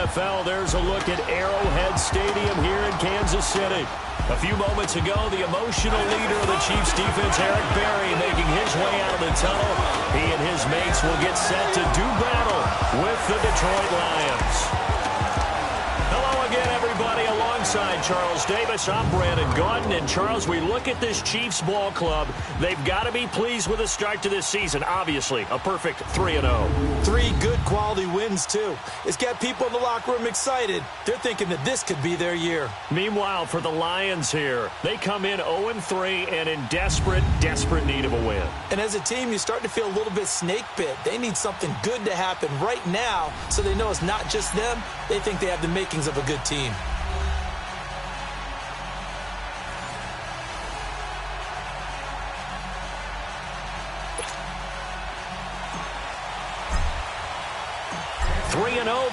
NFL, there's a look at Arrowhead Stadium here in Kansas City. A few moments ago, the emotional leader of the Chiefs defense, Eric Berry, making his way out of the tunnel. He and his mates will get set to do battle with the Detroit Lions. Hello again, everybody. Alongside Charles Davis, I'm Brandon Gaudin. And Charles, we look at this Chiefs ball club. They've got to be pleased with the start to this season. Obviously, a perfect 3-0. 3 good quality wins, too. It's got people in the locker room excited. They're thinking that this could be their year. Meanwhile, for the Lions here, they come in 0-3 and in desperate need of a win. And as a team, you start to feel a little bit snake bit. They need something good to happen right now so they know it's not just them. They think they have the makings of a good team.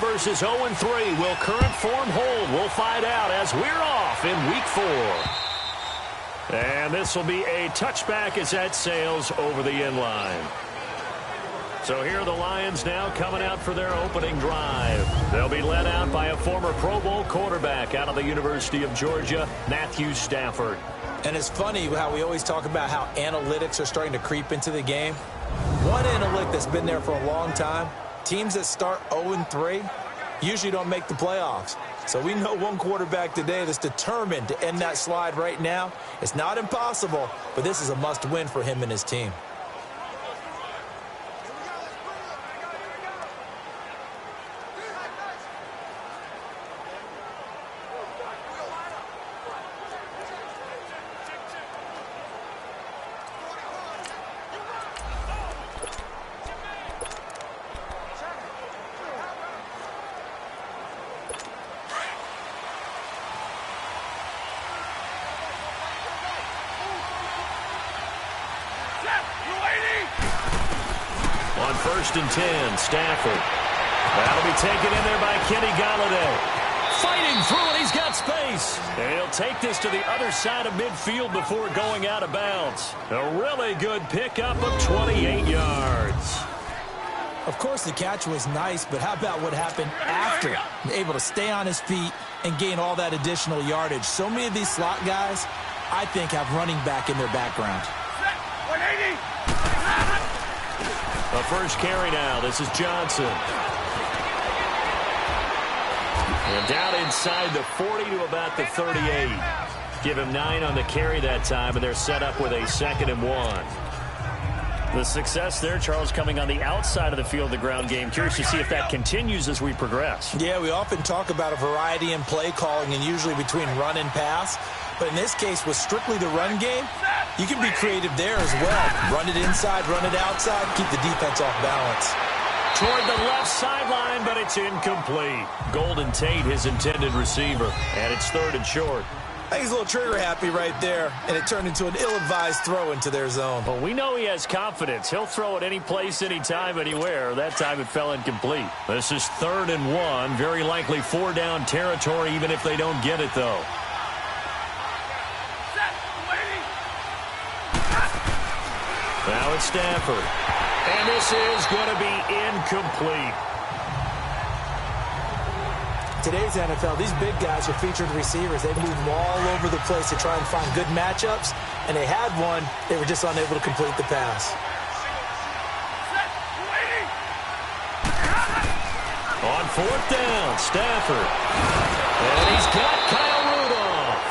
Versus 0-3. Will current form hold? We'll find out as we're off in week 4. And this will be a touchback as that sails over the end line. So here are the Lions now coming out for their opening drive. They'll be led out by a former Pro Bowl quarterback out of the University of Georgia, Matthew Stafford. And it's funny how we always talk about how analytics are starting to creep into the game. One analytic that's been there for a long time, teams that start 0-3 usually don't make the playoffs. So we know one quarterback today that's determined to end that slide right now. It's not impossible, but this is a must-win for him and his team. On 1st and 10, Stafford. That'll be taken in there by Kenny Golladay. Fighting through it, he's got space. And he'll take this to the other side of midfield before going out of bounds. A really good pickup of 28 yards. Of course, the catch was nice, but how about what happened after? Able to stay on his feet and gain all that additional yardage. So many of these slot guys, I think, have running back in their background. 180. A first carry now. This is Johnson. And down inside the 40 to about the 38. Give him 9 on the carry that time, and they're set up with a 2nd and 1. The success there, Charles, coming on the outside of the field, the ground game. Curious to see if that continues as we progress. Yeah, we often talk about a variety in play calling and usually between run and pass. But in this case, with strictly the run game, you can be creative there as well. Run it inside, run it outside, keep the defense off balance. Toward the left sideline, but it's incomplete. Golden Tate, his intended receiver, and it's 3rd and short. I think he's a little trigger happy right there, and it turned into an ill-advised throw into their zone. But we know he has confidence. He'll throw it any place, anytime, anywhere. That time it fell incomplete. This is 3rd and 1. Very likely 4-down territory, even if they don't get it, though. Now it's Stafford. And this is going to be incomplete. Today's NFL, these big guys are featured receivers. They move them all over the place to try and find good matchups. And they had one. They were just unable to complete the pass. On 4th down, Stafford. And he's got Kyle Rudolph.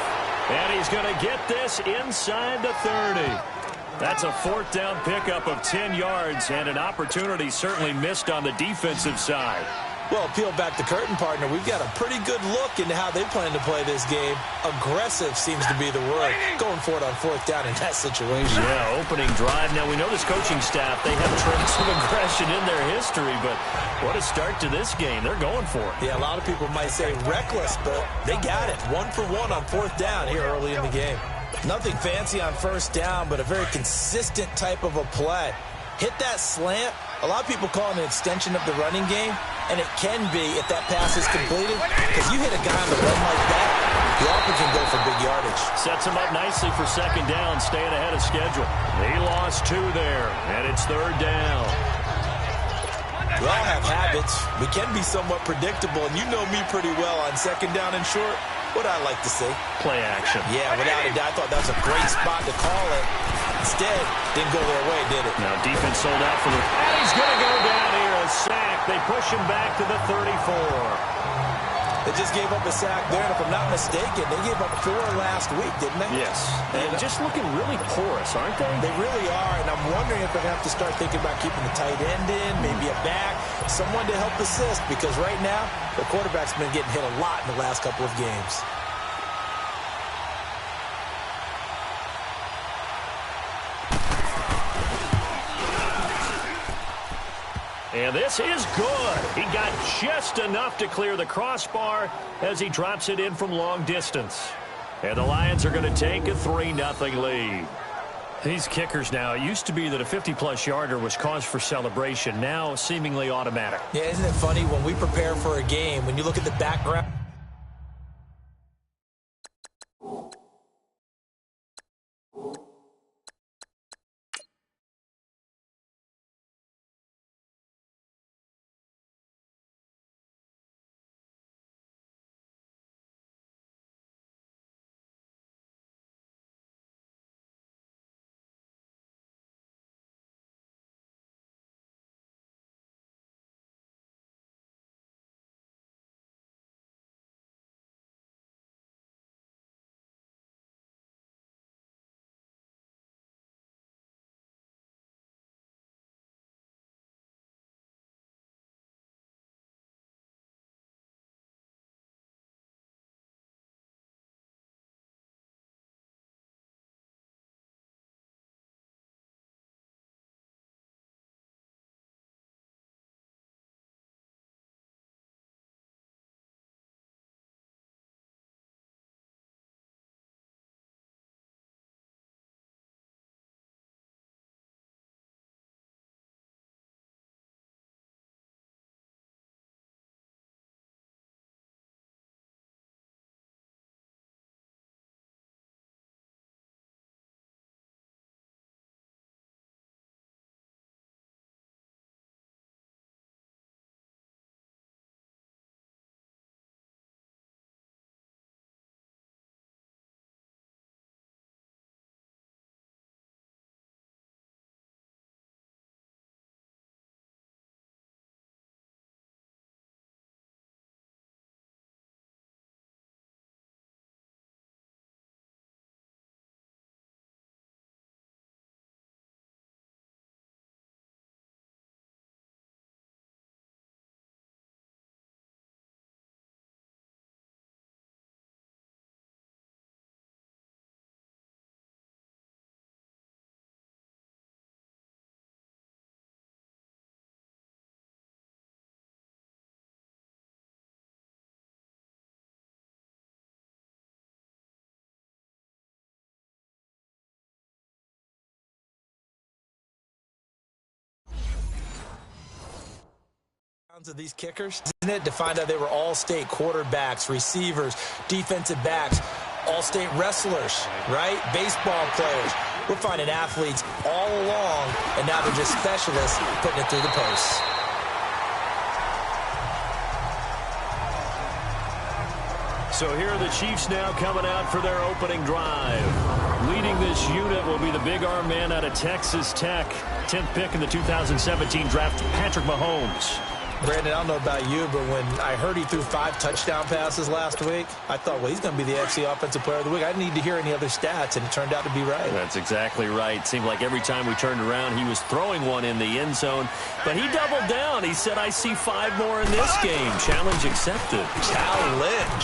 And he's going to get this inside the 30. That's a 4th down pickup of 10 yards and an opportunity certainly missed on the defensive side. Well, peel back the curtain, partner. We've got a pretty good look into how they plan to play this game. Aggressive seems to be the word. Going for it on 4th down in that situation. Yeah, opening drive. Now, we know this coaching staff, they have traits of aggression in their history, but what a start to this game. They're going for it. Yeah, a lot of people might say reckless, but they got it. 1 for 1 on 4th down here early in the game. Nothing fancy on 1st down, but a very consistent type of a play. Hit that slant. A lot of people call it an extension of the running game, and it can be if that pass is completed, because you hit a guy on the run like that, he often can go for big yardage. Sets him up nicely for 2nd down, staying ahead of schedule. He lost 2 there, and it's 3rd down. We all have habits. We can be somewhat predictable, and you know me pretty well on second down and short. What I like to say? Play action. Yeah, without a doubt. I thought that was a great spot to call it. Instead, didn't go their way, did it? Now defense sold out for the... And he's going to go down here. A sack. They push him back to the 34. They just gave up a sack there, and if I'm not mistaken, they gave up 4 last week, didn't they? Yes. And just looking really porous, aren't they? They really are, and I'm wondering if they're going to have to start thinking about keeping the tight end in, maybe a back, someone to help assist, because right now, the quarterback's been getting hit a lot in the last couple of games. And this is good. He got just enough to clear the crossbar as he drops it in from long distance. And the Lions are going to take a 3-0 lead. These kickers now, it used to be that a 50-plus yarder was cause for celebration. Now seemingly automatic. Yeah, isn't it funny when we prepare for a game, when you look at the background? Of these kickers, isn't it, to find out they were all-state quarterbacks, receivers, defensive backs, all-state wrestlers, right? Baseball players. We're finding athletes all along, and now they're just specialists putting it through the posts. So here are the Chiefs now coming out for their opening drive. Leading this unit will be the big arm man out of Texas Tech. 10th pick in the 2017 draft, Patrick Mahomes. Brandon, I don't know about you, but when I heard he threw 5 touchdown passes last week, I thought, well, he's going to be the AFC Offensive Player of the Week. I didn't need to hear any other stats, and it turned out to be right. That's exactly right. Seemed like every time we turned around, he was throwing one in the end zone. But he doubled down. He said, I see 5 more in this game. Challenge accepted. Challenge.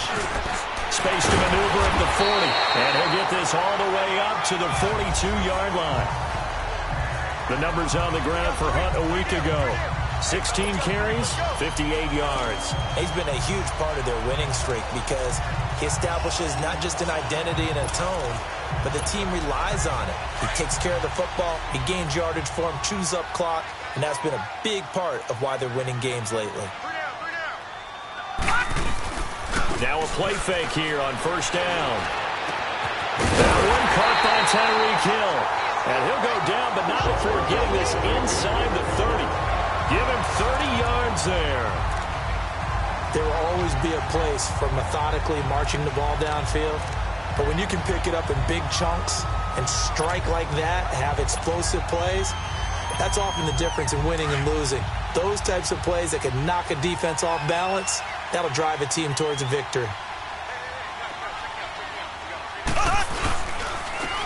Space to maneuver at the 40. And he'll get this all the way up to the 42-yard line. The numbers on the ground for Hunt a week ago. 16 carries, 58 yards. He's been a huge part of their winning streak because he establishes not just an identity and a tone, but the team relies on it. He takes care of the football, he gains yardage for him, chews up clock, and that's been a big part of why they're winning games lately. Now a play fake here on first down. That one caught by Tyreek Hill. And he'll go down, but not before getting this inside the 30. Give him 30 yards there. There will always be a place for methodically marching the ball downfield. But when you can pick it up in big chunks and strike like that, have explosive plays, that's often the difference in winning and losing. Those types of plays that can knock a defense off balance, that'll drive a team towards a victory.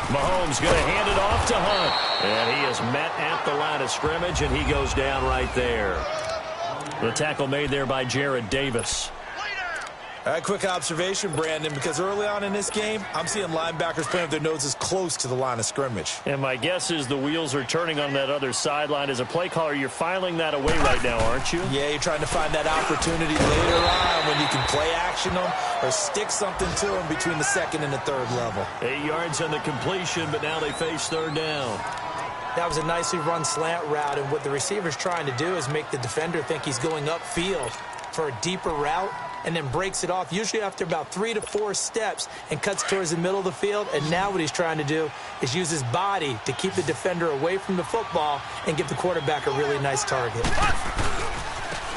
Mahomes going to hand it off to Hunt. And he is met at the line of scrimmage, and he goes down right there. The tackle made there by Jared Davis. All right, quick observation, Brandon, because early on in this game, I'm seeing linebackers playing with their noses close to the line of scrimmage. And my guess is the wheels are turning on that other sideline. As a play caller, you're filing that away right now, aren't you? Yeah, you're trying to find that opportunity later on when you can play action them or stick something to them between the second and the third level. 8 yards on the completion, but now they face third down. That was a nicely run slant route, and what the receiver's trying to do is make the defender think he's going upfield for a deeper route, and then breaks it off, usually after about 3 to 4 steps, and cuts towards the middle of the field. And now what he's trying to do is use his body to keep the defender away from the football and give the quarterback a really nice target.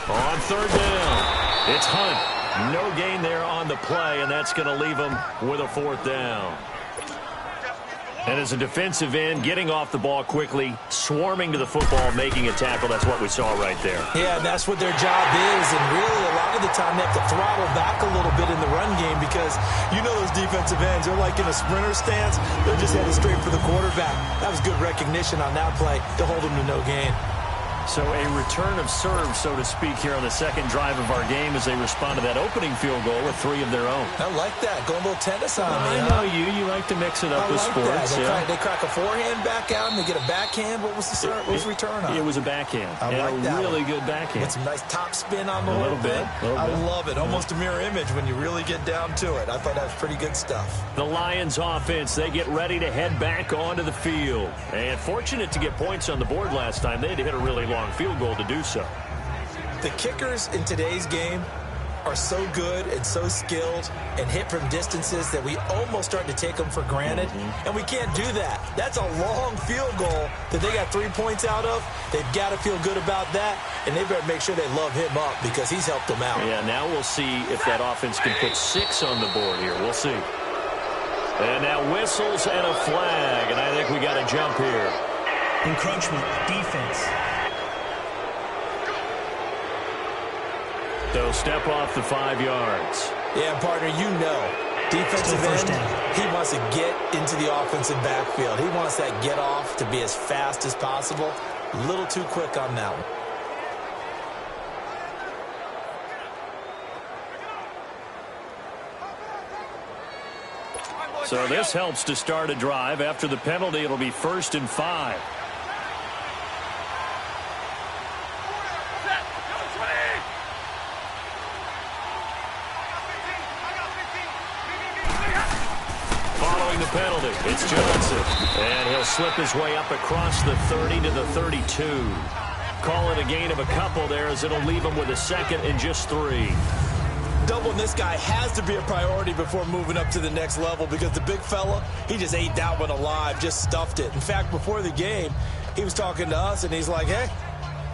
On third down, it's Hunt. No gain there on the play, and that's going to leave him with a fourth down. And as a defensive end, getting off the ball quickly, swarming to the football, making a tackle, that's what we saw right there. Yeah, that's what their job is, and really a lot of the time they have to throttle back a little bit in the run game because you know those defensive ends, they're like in a sprinter stance. They're just headed straight for the quarterback. That was good recognition on that play to hold them to no gain. So a return of serve, so to speak, here on the second drive of our game as they respond to that opening field goal with 3 of their own. I like that. Going a little tennis on me. I know you. You like to mix it up with sports. They crack a forehand back out and they get a backhand. What was the serve? What was the return on? It was a backhand. I like that. A really good backhand. With some nice top spin on the whole bit. I love it. Almost a mirror image when you really get down to it. I thought that was pretty good stuff. The Lions offense, they get ready to head back onto the field. And fortunate to get points on the board last time. They had to hit a really long field goal to do so. The kickers in today's game are so good and so skilled and hit from distances that we almost start to take them for granted. And we can't do that. That's a long field goal that they got 3 points out of. They've got to feel good about that, and they better make sure they love him up because he's helped them out. Yeah, now we'll see if that offense can put 6 on the board here. We'll see. And now whistles and a flag, and I think we got a jump here. Encroachment, defense. They'll step off the 5 yards. Yeah, partner, you know, defensive end, he wants to get into the offensive backfield. He wants that get off to be as fast as possible. A little too quick on that one. So this helps to start a drive. After the penalty, it'll be 1st and 5. Following the penalty, it's Johnson. And he'll slip his way up across the 30 to the 32. Call it a gain of a couple there as it'll leave him with a 2nd and just 3. Doubling this guy has to be a priority before moving up to the next level because the big fella, he just ate that one alive, just stuffed it. In fact, before the game, he was talking to us, and he's like, hey,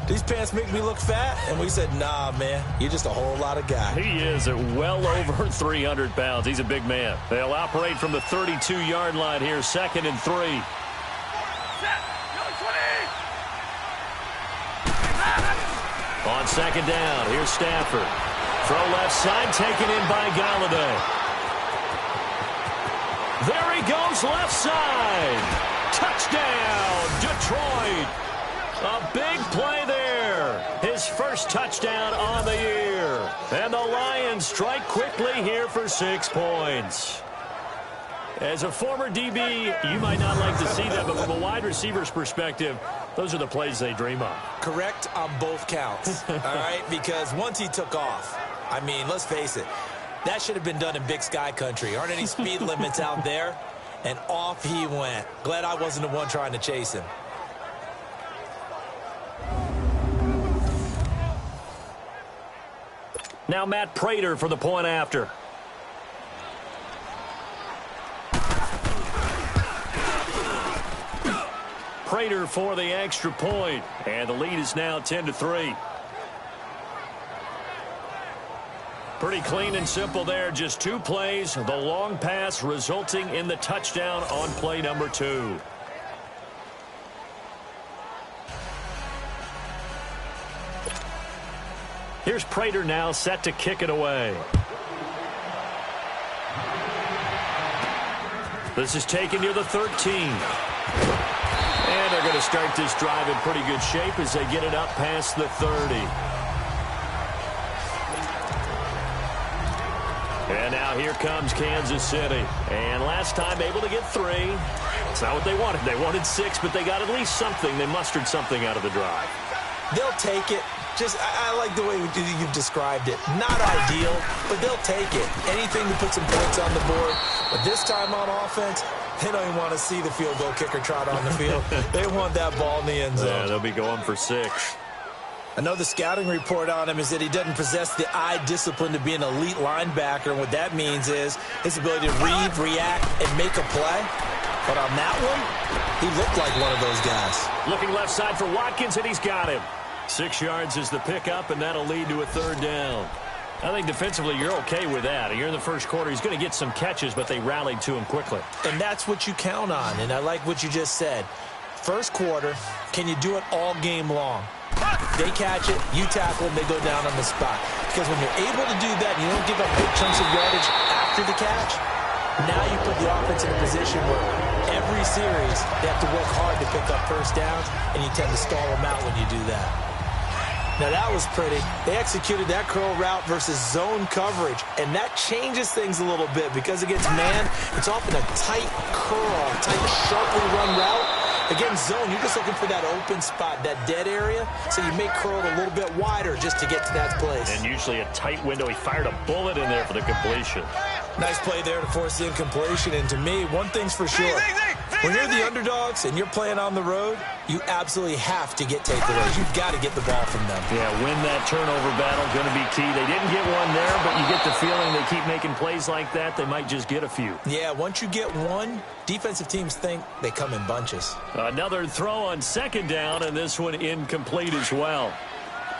these pants make me look fat? And we said, nah, man, you're just a whole lot of guy. He is at well over 300 pounds. He's a big man. They'll operate from the 32-yard line here, 2nd and 3. On 2nd down, here's Stafford. Throw left side, taken in by Galladay. There he goes, left side. Touchdown, Detroit. A big play there. His first touchdown on the year. And the Lions strike quickly here for 6 points. As a former DB, you might not like to see that, but from a wide receiver's perspective, those are the plays they dream of. Correct on both counts, all right? Because once he took off, I mean, let's face it, that should have been done in Big Sky country. Aren't any speed limits out there? And off he went. Glad I wasn't the one trying to chase him. Now Matt Prater for the point after. Prater for the extra point. And the lead is now 10-3. Pretty clean and simple there. Just 2 plays. The long pass resulting in the touchdown on play number 2. Here's Prater now set to kick it away. This is taken near the 13. And they're going to start this drive in pretty good shape as they get it up past the 30. And now here comes Kansas City. And last time able to get 3. It's not what they wanted. They wanted 6, but they got at least something. They mustered something out of the drive. They'll take it. I like the way you've described it. Not ideal, but they'll take it. Anything to put some points on the board. But this time on offense, they don't even want to see the field goal kicker trot on the field. They want that ball in the end zone. Yeah, they'll be going for 6. I know the scouting report on him is that he doesn't possess the eye discipline to be an elite linebacker. And what that means is his ability to read, react, and make a play. But on that one, he looked like one of those guys. Looking left side for Watkins, and he's got him. 6 yards is the pickup, and that'll lead to a 3rd down. I think defensively you're okay with that. You're in the first quarter. He's going to get some catches, but they rallied to him quickly. And that's what you count on, and I like what you just said. First quarter, can you do it all game long? They catch it, you tackle them, they go down on the spot. Because when you're able to do that and you don't give up big chunks of yardage after the catch, now you put the offense in a position where every series they have to work hard to pick up first downs, and you tend to stall them out when you do that. Now, that was pretty. They executed that curl route versus zone coverage, and that changes things a little bit because against man, it's often a tight curl, tight, sharply run route. Against zone, you're just looking for that open spot, that dead area, so you may curl it a little bit wider just to get to that place. And usually a tight window. He fired a bullet in there for the completion. Nice play there to force the incompletion, and to me, one thing's for sure. When you're the underdogs and you're playing on the road, you absolutely have to get takeaways. You've got to get the ball from them. Yeah, win that turnover battle, going to be key. They didn't get one there, but you get the feeling they keep making plays like that, they might just get a few. Yeah, once you get one, defensive teams think they come in bunches. Another throw on 2nd down, and this one incomplete as well.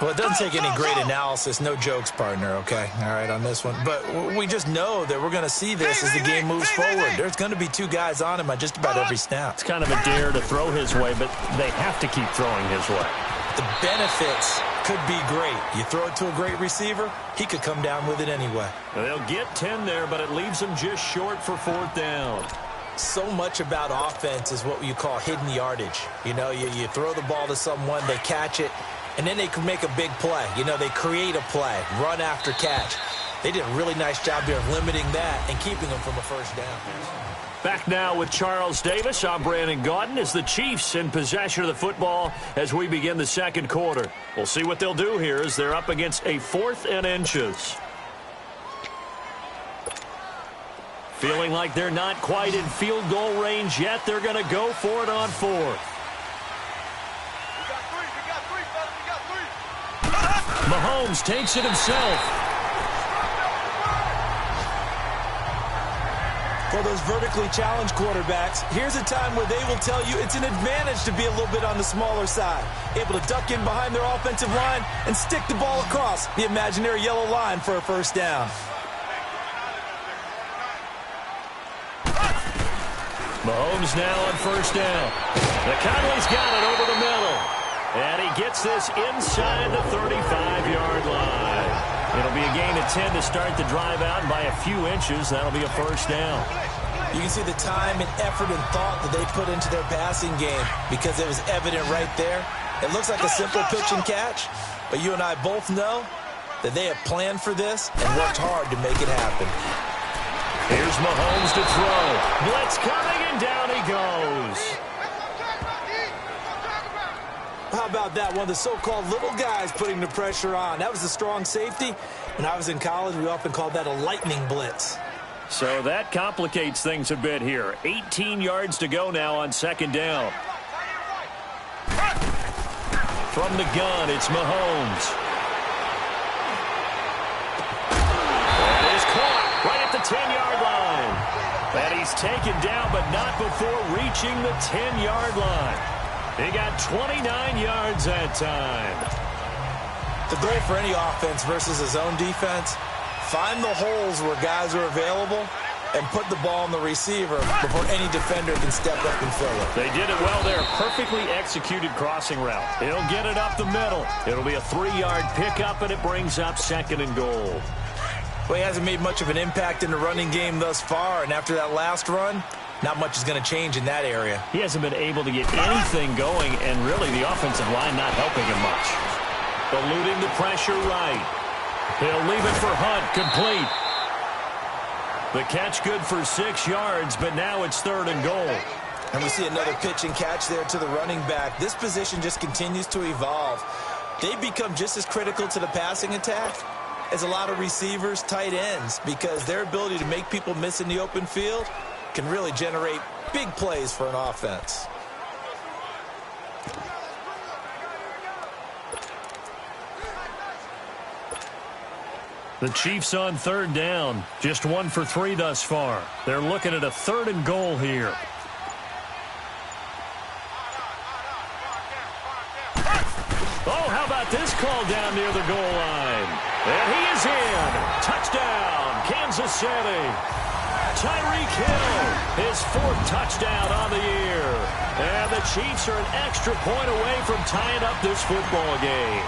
Well, it doesn't take any great analysis. No jokes, partner, okay? All right, on this one. But we just know that we're going to see this as the game moves forward. There's going to be 2 guys on him on just about every snap. It's kind of a dare to throw his way, but they have to keep throwing his way. The benefits could be great. You throw it to a great receiver, he could come down with it anyway. They'll get 10 there, but it leaves them just short for 4th down. So much about offense is what you call hidden yardage. You know, you throw the ball to someone, they catch it, and then they can make a big play. You know, they create a play, run after catch. They did a really nice job there of limiting that and keeping them from a 1st down. Back now with Charles Davis. I'm Brandon Gaudin as the Chiefs in possession of the football as we begin the 2nd quarter. We'll see what they'll do here as they're up against a 4th and inches. Feeling like they're not quite in field goal range yet. They're going to go for it on 4th. Mahomes takes it himself. For those vertically challenged quarterbacks, here's a time where they will tell you it's an advantage to be a little bit on the smaller side. Able to duck in behind their offensive line and stick the ball across the imaginary yellow line for a 1st down. Mahomes now on 1st down. McConley's got it over the middle. And he gets this inside the 35-yard line. It'll be a gain of 10 to start the drive out, and by a few inches, that'll be a 1st down. You can see the time and effort and thought that they put into their passing game because it was evident right there. It looks like a simple pitch and catch, but you and I both know that they have planned for this and worked hard to make it happen. Here's Mahomes to throw. Blitz coming, and down he goes. How about that? One of the so-called little guys putting the pressure on. That was a strong safety. When I was in college, we often called that a lightning blitz. So that complicates things a bit here. 18 yards to go now on 2nd down. From the gun, it's Mahomes. That is caught right at the 10-yard line. And he's taken down, but not before reaching the 10-yard line. He got 29 yards that time. The goal for any offense versus his own defense, find the holes where guys are available and put the ball on the receiver before any defender can step up and fill it. They did it well there. Perfectly executed crossing route. He'll get it up the middle. It'll be a 3-yard pickup, and it brings up 2nd and goal. Well, he hasn't made much of an impact in the running game thus far, and after that last run, not much is going to change in that area. He hasn't been able to get anything going, and really the offensive line not helping him much. Eluding the pressure right. He'll leave it for Hunt, complete. The catch good for 6 yards, but now it's 3rd and goal. And we see another pitch and catch there to the running back. This position just continues to evolve. They become just as critical to the passing attack as a lot of receivers, tight ends, because their ability to make people miss in the open field can really generate big plays for an offense. The Chiefs on 3rd down. Just 1 for 3 thus far. They're looking at a 3rd and goal here. Oh, how about this call down near the goal line? And he is in. Touchdown, Kansas City. Tyreek Hill, his 4th touchdown on the year. And the Chiefs are an extra point away from tying up this football game.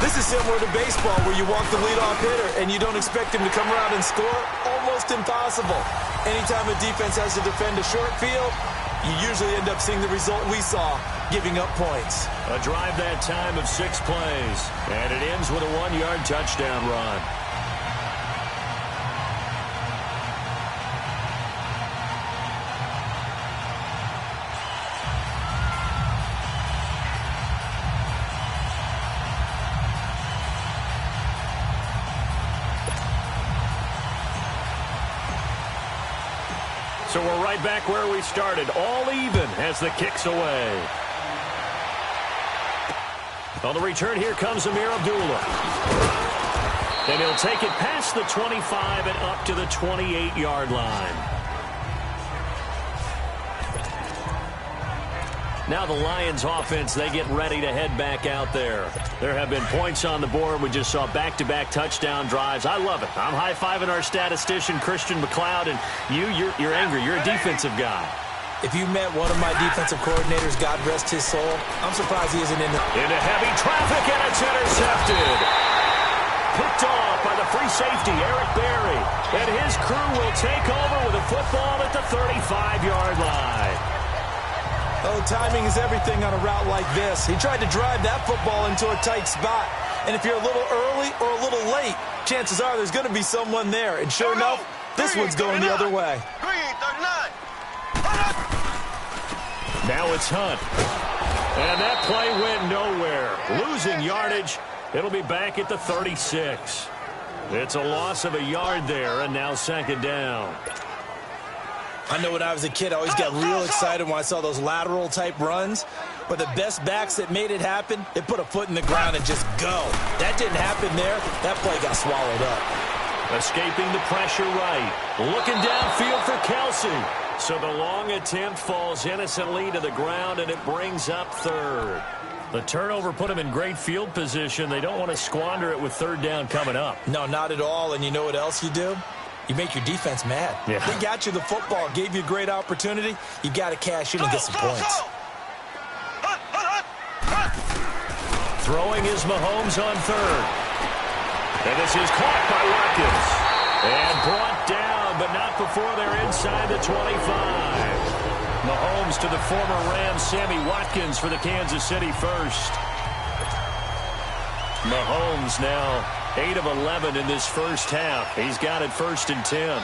This is similar to baseball where you walk the leadoff hitter and you don't expect him to come around and score. Almost impossible. Anytime a defense has to defend a short field, you usually end up seeing the result we saw, giving up points. A drive that time of 6 plays, and it ends with a 1-yard touchdown run. So we're right back where we started, all even as the kick's away. On the return, here comes Amir Abdullah. And he'll take it past the 25 and up to the 28-yard line. Now the Lions offense, they get ready to head back out there. There have been points on the board. We just saw back-to-back touchdown drives. I love it. I'm high-fiving our statistician, Christian McLeod, and you're angry. You're a defensive guy. If you met one of my defensive coordinators, God rest his soul, I'm surprised he isn't in the... Into heavy traffic, and it's intercepted. Picked off by the free safety, Eric Berry. And his crew will take over with a football at the 35-yard line. Oh, timing is everything on a route like this. He tried to drive that football into a tight spot. And if you're a little early or a little late, chances are there's going to be someone there. And sure enough, this one's going the other way. Now it's Hunt. And that play went nowhere. Losing yardage. It'll be back at the 36. It's a loss of a yard there, and now 2nd down. I know when I was a kid, I always got real excited when I saw those lateral-type runs. But the best backs that made it happen, they put a foot in the ground and just go. That didn't happen there. That play got swallowed up. Escaping the pressure right. Looking downfield for Kelsey. So the long attempt falls innocently to the ground, and it brings up 3rd. The turnover put them in great field position. They don't want to squander it with 3rd down coming up. No, not at all. And you know what else you do? You make your defense mad. Yeah. They got you the football, gave you a great opportunity. You got to cash in and get some points. Throwing is Mahomes on 3rd. And this is caught by Watkins. And brought down, but not before they're inside the 25. Mahomes to the former Rams, Sammy Watkins for the Kansas City first. Mahomes now 8 of 11 in this first half. He's got it 1st and 10.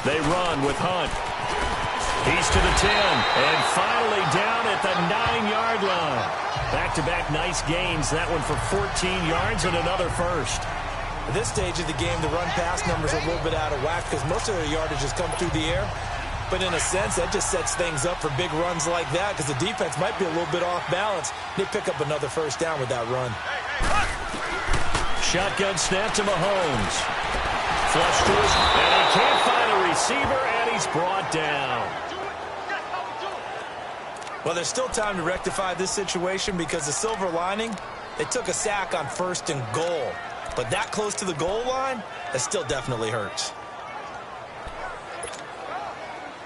They run with Hunt. He's to the 10. And finally down at the 9-yard line. Back-to-back nice gains. That one for 14 yards and another first. At this stage of the game, the run-pass numbers are a little bit out of whack because most of their yardage has come through the air. But in a sense, that just sets things up for big runs like that because the defense might be a little bit off balance. They pick up another 1st down with that run. Shotgun snap to Mahomes. Flush to his, and he can't find a receiver, and he's brought down. Well, there's still time to rectify this situation because the silver lining, they took a sack on 1st and goal. But that close to the goal line, that still definitely hurts.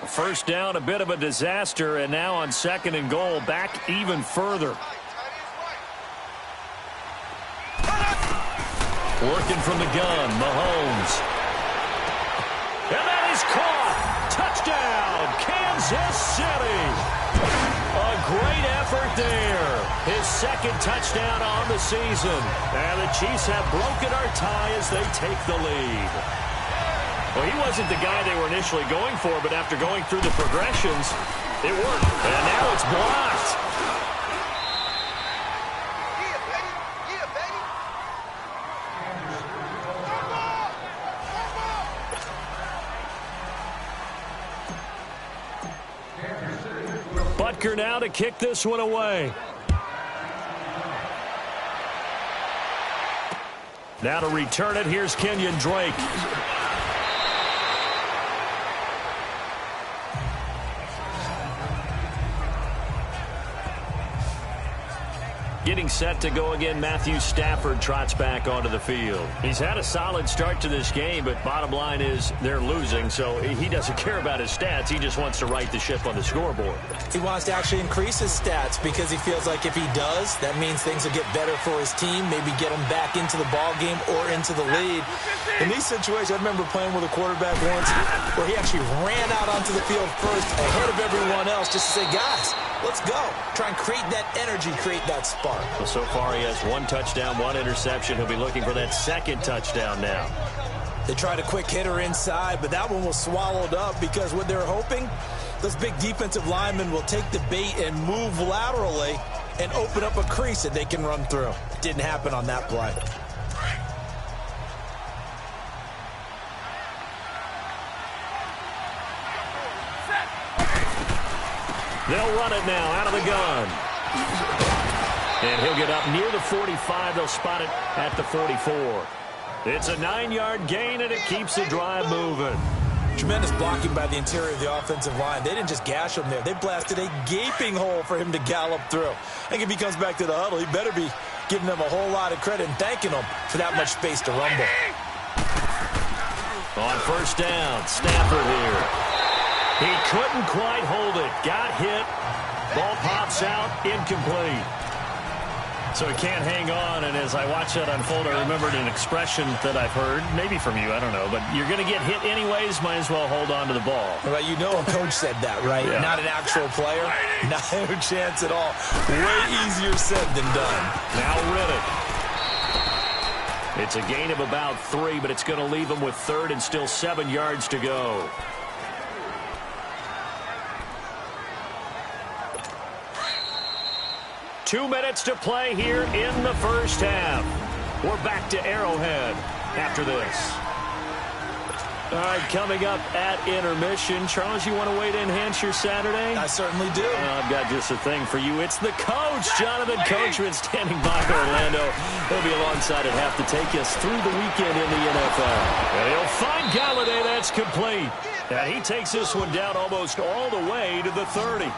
First down, a bit of a disaster, and now on 2nd and goal, back even further. Working from the gun, Mahomes. And that is caught. Touchdown, Kansas City. A great effort there. His 2nd touchdown on the season. And the Chiefs have broken our tie as they take the lead. Well, he wasn't the guy they were initially going for, but after going through the progressions, it worked. And now it's blocked. Butker now to kick this one away. Now to return it, here's Kenyon Drake. Getting set to go again, Matthew Stafford trots back onto the field. He's had a solid start to this game, but bottom line is they're losing, so he doesn't care about his stats. He just wants to right the ship on the scoreboard. He wants to actually increase his stats because he feels like if he does, that means things will get better for his team, maybe get him back into the ball game or into the lead. In these situations, I remember playing with a quarterback once where he actually ran out onto the field first ahead of everyone else just to say, guys, let's go. Try and create that energy, create that spark. Well, so far he has 1 touchdown, 1 interception. He'll be looking for that 2nd touchdown now. They tried a quick hitter inside, but that one was swallowed up because what they're hoping, those big defensive linemen will take the bait and move laterally and open up a crease that they can run through. Didn't happen on that play. They'll run it now out of the gun. And he'll get up near the 45. They'll spot it at the 44. It's a 9-yard gain, and it keeps the drive moving. Tremendous blocking by the interior of the offensive line. They didn't just gash him there. They blasted a gaping hole for him to gallop through. I think if he comes back to the huddle, he better be giving them a whole lot of credit and thanking them for that much space to rumble. On 1st down, Stafford here. He couldn't quite hold it. Got hit. Ball pops out. Incomplete. So he can't hang on, and as I watch that unfold, I remembered an expression that I've heard, maybe from you, I don't know, but you're going to get hit anyways, might as well hold on to the ball. Well, you know a coach said that, right? Yeah. Not an actual player. Not a chance at all. Way easier said than done. Now Riddick. It's a gain of about 3, but it's going to leave him with 3rd and still 7 yards to go. Two minutes to play here in the first half. We're back to Arrowhead after this. All right, coming up at intermission. Charles, you want a way to enhance your Saturday? I certainly do. I've got just a thing for you. It's the coach, Jonathan Coachman, standing by Orlando. He'll be alongside at half to take us through the weekend in the NFL. And he'll find Galladay. That's complete. And he takes this one down almost all the way to the 30.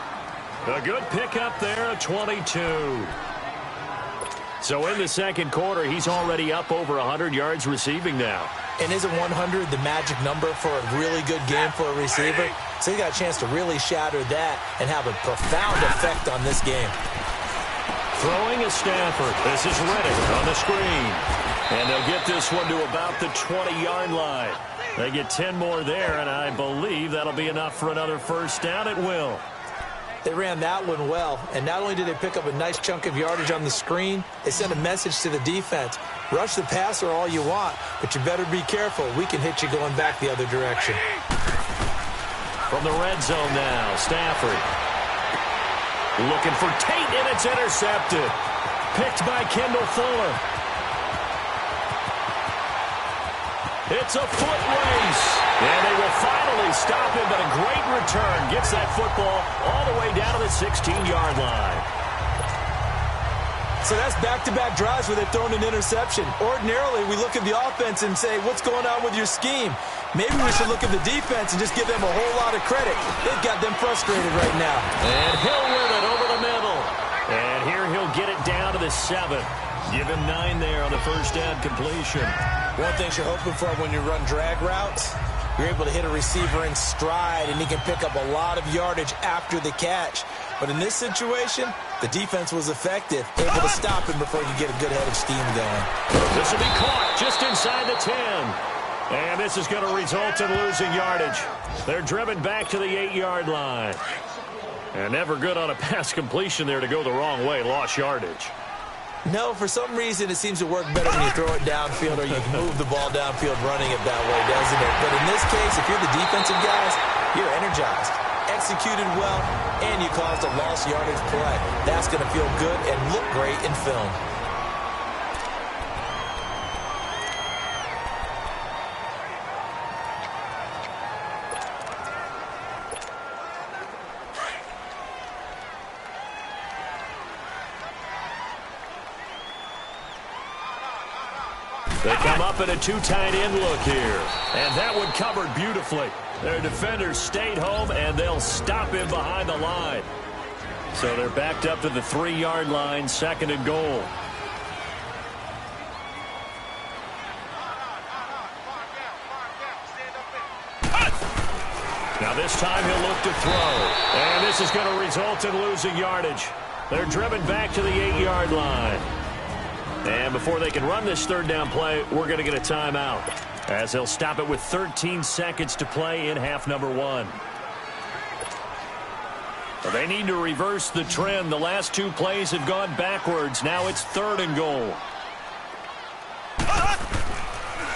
A good pickup there, a 22. So in the 2nd quarter, he's already up over 100 yards receiving now. And isn't 100 the magic number for a really good game for a receiver? So he got a chance to really shatter that and have a profound effect on this game. Throwing is Stafford. This is Riddick on the screen. And they'll get this one to about the 20-yard line. They get 10 more there, and I believe that'll be enough for another first down. It will. They ran that one well, and not only did they pick up a nice chunk of yardage on the screen, they sent a message to the defense. Rush the passer all you want, but you better be careful. We can hit you going back the other direction. From the red zone now, Stafford. Looking for Tate, and it's intercepted. Picked by Kendall Fuller. It's a foot race. And they will finally stop him, but a great return. Gets that football all the way down to the 16-yard line. So that's back-to-back drives where they've thrown an interception. Ordinarily, we look at the offense and say, what's going on with your scheme? Maybe we should look at the defense and just give them a whole lot of credit. They've got them frustrated right now. And he'll win it over the middle. And here he'll get it down to the 7. Give him 9 there on the first down completion. One thing you're hoping for when you run drag routes, you're able to hit a receiver in stride, and he can pick up a lot of yardage after the catch. But in this situation, the defense was effective, able to stop him before you get a good head of steam going. This will be caught just inside the 10. And this is going to result in losing yardage. They're driven back to the 8-yard line. And never good on a pass completion there to go the wrong way. Lost yardage. No, for some reason it seems to work better when you throw it downfield or you move the ball downfield running it that way, doesn't it? But in this case, if you're the defensive guys, you're energized, executed well, and you caused a lost yardage play. That's going to feel good and look great in film. They come up in a 2 tight end look here. And that one covered beautifully. Their defenders stayed home, and they'll stop him behind the line. So they're backed up to the 3-yard line, 2nd and goal. Now this time he'll look to throw. And this is going to result in losing yardage. They're driven back to the 8-yard line. And before they can run this 3rd down play, we're going to get a timeout, as they'll stop it with 13 seconds to play in half number 1. Well, they need to reverse the trend. The last 2 plays have gone backwards. Now it's 3rd and goal.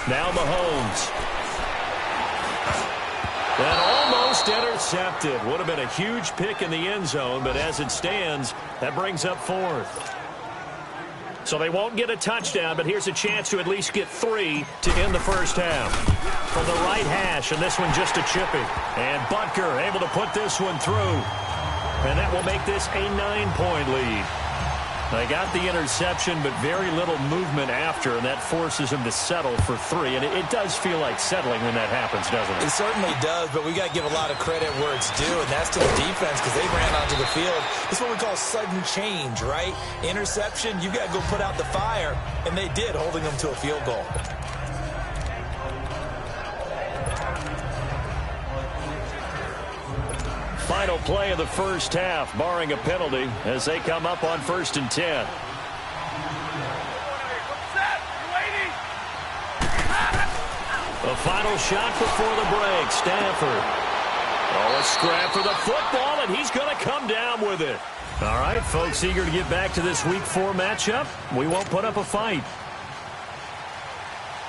Now Mahomes. And almost intercepted. Would have been a huge pick in the end zone, but as it stands, that brings up 4th. So they won't get a touchdown, but here's a chance to at least get 3 to end the first half. From the right hash, and this one just a chippy. And Butker able to put this one through. And that will make this a 9-point lead. They got the interception, but very little movement after, and that forces them to settle for 3. And it does feel like settling when that happens, doesn't it? It certainly does, but we got to give a lot of credit where it's due, and that's to the defense because they ran onto the field. This is what we call sudden change, right? Interception, you got to go put out the fire, and they did, holding them to a field goal. Final play of the first half, barring a penalty, as they come up on 1st and 10. The final shot before the break, Stafford. Oh, a scrap for the football, and he's going to come down with it. All right, folks, eager to get back to this Week 4 matchup. We won't put up a fight.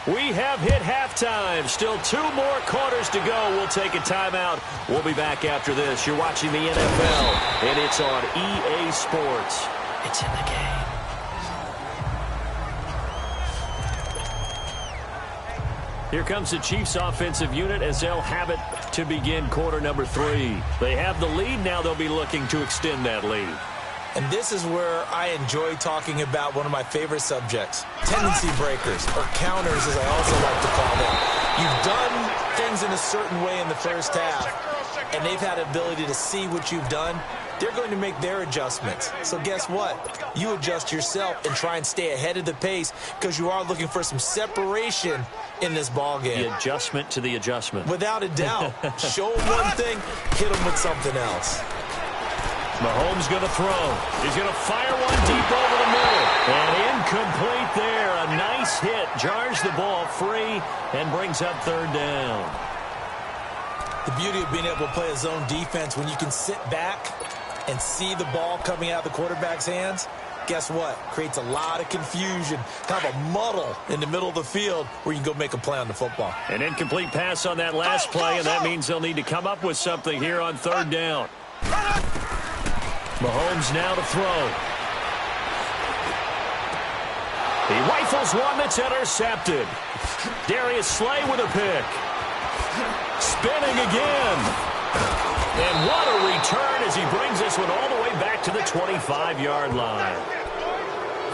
We have hit halftime. Still 2 more quarters to go. We'll take a timeout. We'll be back after this. You're watching the NFL, and it's on EA Sports. It's in the game. Here comes the Chiefs offensive unit as they'll have it to begin quarter number 3. They have the lead. Now they'll be looking to extend that lead. And this is where I enjoy talking about one of my favorite subjects, tendency breakers, or counters as I also like to call them. You've done things in a certain way in the first half, and they've had the ability to see what you've done. They're going to make their adjustments. So guess what? You adjust yourself and try and stay ahead of the pace because you are looking for some separation in this ball game. The adjustment to the adjustment. Without a doubt. Show them one thing, hit them with something else. Mahomes going to throw. He's going to fire one deep over the middle. And incomplete there. A nice hit. Jars the ball free and brings up 3rd down. The beauty of being able to play a zone defense when you can sit back and see the ball coming out of the quarterback's hands, guess what? Creates a lot of confusion, kind of a muddle in the middle of the field where you can go make a play on the football. An incomplete pass on that last play, and that means they'll need to come up with something here on 3rd down. Mahomes now to throw. He rifles one that's intercepted. Darius Slay with a pick. Spinning again. And what a return as he brings this one all the way back to the 25-yard line.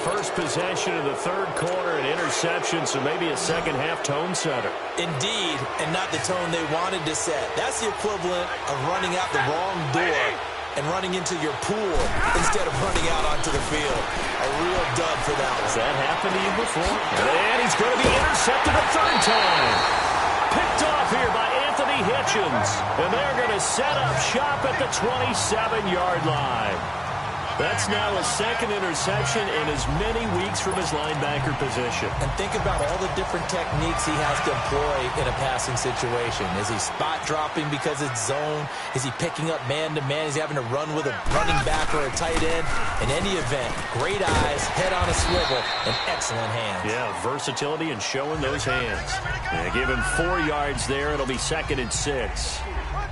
first possession of the third quarter, an interception, so maybe a second-half tone setter. Indeed, and not the tone they wanted to set. That's the equivalent of running out the wrong door and running into your pool instead of running out onto the field. A real dud for that one. Has that happened to you before? And he's going to be intercepted a third time. Picked off here by Anthony Hitchens. And they're going to set up shop at the 27-yard line. That's now a second interception in as many weeks from his linebacker position. And think about all the different techniques he has to employ in a passing situation. Is he spot dropping because it's zone? Is he picking up man-to-man? Is he having to run with a running back or a tight end? In any event, great eyes, head on a swivel, and excellent hands. Yeah, versatility and showing those hands. Yeah, give him 4 yards there. It'll be 2nd and 6.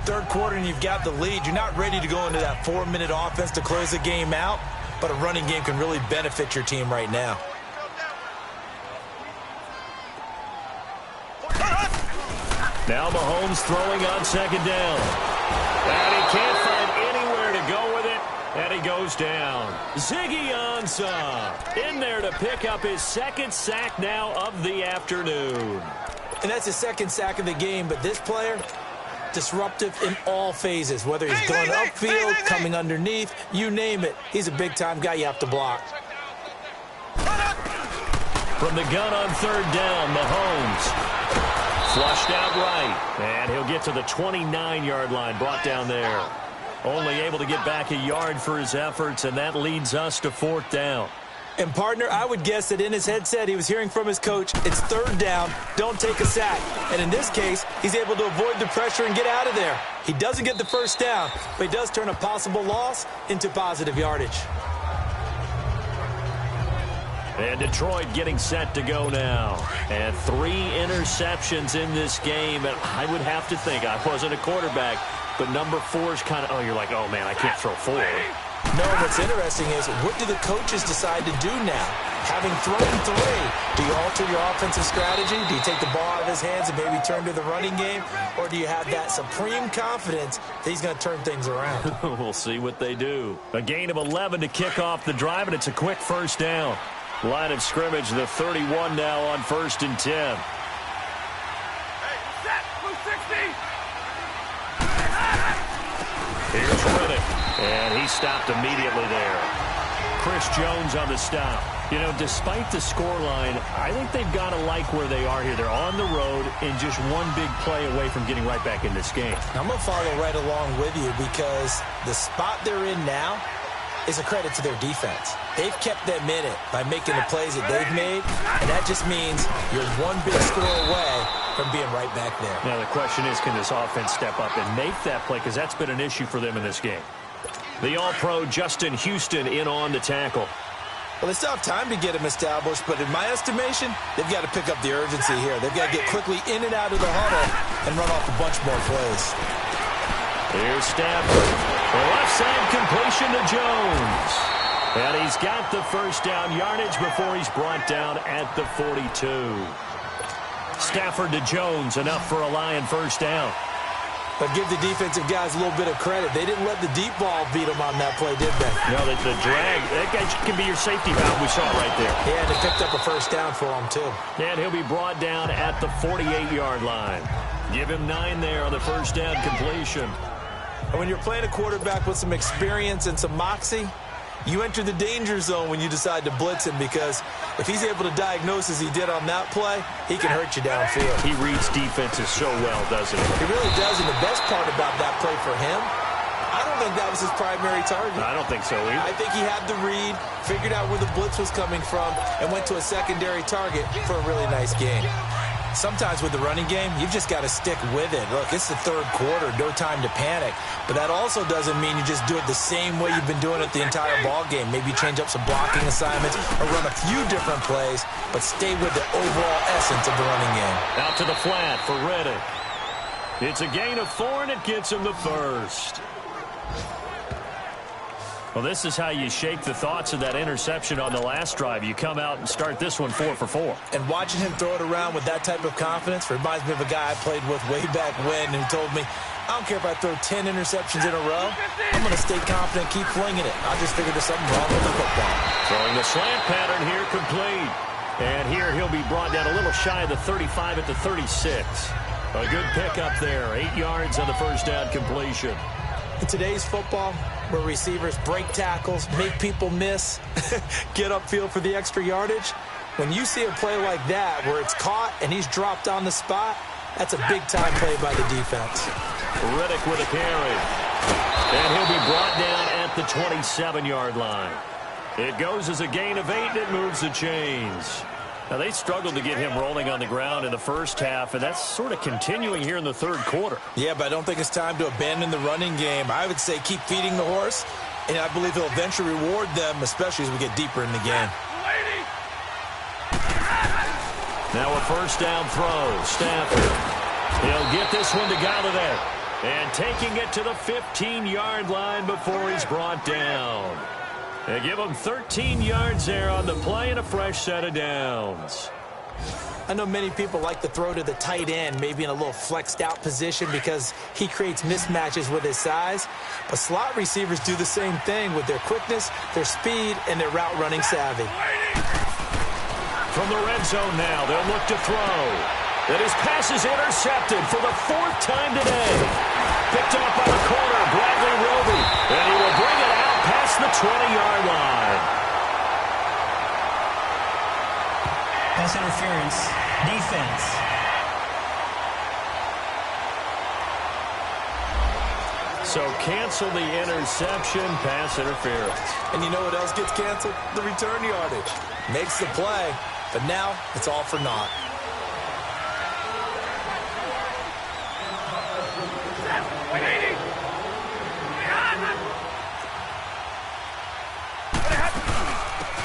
Third quarter and you've got the lead. You're not ready to go into that 4-minute offense to close the game out, but a running game can really benefit your team right now. Now Mahomes throwing on 2nd down. And he can't find anywhere to go with it, and he goes down. Ziggy Ansah in there to pick up his 2nd sack now of the afternoon. And that's his 2nd sack of the game, but this player, disruptive in all phases, whether he's going upfield, coming underneath, you name it. He's a big-time guy you have to block. From the gun on 3rd down, Mahomes flushed out right, and he'll get to the 29-yard line, brought down there. Only able to get back a yard for his efforts, and that leads us to 4th down. And, partner, I would guess that in his headset he was hearing from his coach, it's 3rd down, don't take a sack. And in this case, he's able to avoid the pressure and get out of there. He doesn't get the 1st down, but he does turn a possible loss into positive yardage. And Detroit getting set to go now. And 3 interceptions in this game. And I would have to think, I wasn't a quarterback, but number 4 is kind of, oh, you're like, oh, man, I can't throw 4. No, what's interesting is, what do the coaches decide to do now? Having thrown 3, do you alter your offensive strategy? Do you take the ball out of his hands and maybe turn to the running game? Or do you have that supreme confidence that he's going to turn things around? We'll see what they do. A gain of 11 to kick off the drive, and it's a quick 1st down. Line of scrimmage, the 31 now on 1st and 10. Here's Riddick, and he stopped immediately there. Chris Jones on the stop. You know, despite the scoreline, I think they've got to like where they are here. They're on the road and just one big play away from getting right back in this game. I'm going to follow right along with you because the spot they're in now is a credit to their defense. They've kept them in it by making the plays that they've made, and that just means you're one big score away from being right back there. Now the question is, can this offense step up and make that play? Because that's been an issue for them in this game. The All-Pro Justin Houston in on the tackle. Well, they still have time to get him established, but in my estimation, they've got to pick up the urgency here. They've got to get quickly in and out of the huddle and run off a bunch more plays. Here's Stafford. The left side completion to Jones. And he's got the 1st down yardage before he's brought down at the 42. Stafford to Jones, enough for a Lion 1st down. But give the defensive guys a little bit of credit. They didn't let the deep ball beat them on that play, did they? No, the drag, that guy can be your safety valve we saw right there. Yeah, and they picked up a 1st down for him, too. And he'll be brought down at the 48-yard line. Give him 9 there on the 1st down completion. And when you're playing a quarterback with some experience and some moxie, you enter the danger zone when you decide to blitz him, because if he's able to diagnose as he did on that play, he can hurt you downfield. He reads defenses so well, doesn't he? He really does, and the best part about that play for him, I don't think that was his primary target. I don't think so either. I think he had the read, figured out where the blitz was coming from, and went to a secondary target for a really nice game. Sometimes with the running game, you've just got to stick with it. Look, it's the 3rd quarter, no time to panic. But that also doesn't mean you just do it the same way you've been doing it the entire ball game. Maybe change up some blocking assignments or run a few different plays, but stay with the overall essence of the running game. Out to the flat for Riddick. It's a gain of 4, and it gets him the 1st. Well, this is how you shake the thoughts of that interception on the last drive. You come out and start this one 4 for 4. And watching him throw it around with that type of confidence reminds me of a guy I played with way back when who told me, I don't care if I throw 10 interceptions in a row. I'm going to stay confident, keep flinging it. I just figured there's something wrong with the football. Throwing the slant pattern here, complete. And here he'll be brought down a little shy of the 35 at the 36. A good pickup there. 8 yards on the first down completion. In today's football, where receivers break tackles, make people miss, get upfield for the extra yardage, when you see a play like that where it's caught and he's dropped on the spot, that's a big-time play by the defense. Riddick with a carry. And he'll be brought down at the 27-yard line. It goes as a gain of 8, and it moves the chains. Now, they struggled to get him rolling on the ground in the first half, and that's sort of continuing here in the third quarter. Yeah, but I don't think it's time to abandon the running game. I would say keep feeding the horse, and I believe he'll eventually reward them, especially as we get deeper in the game. Now a first down throw. Stafford. He'll get this one to Galladay. And taking it to the 15-yard line before he's brought down. They give him 13 yards there on the play and a fresh set of downs. I know many people like to throw to the tight end, maybe in a little flexed out position because he creates mismatches with his size. But slot receivers do the same thing with their quickness, their speed, and their route running savvy. From the red zone now, they'll look to throw. And his pass is intercepted for the 4th time today. Picked off by the corner, Bradley Roby. And he will bring it out past the 20-yard line. Pass interference. Defense. So cancel the interception, pass interference. And you know what else gets canceled? The return yardage. Makes the play, but now it's all for naught.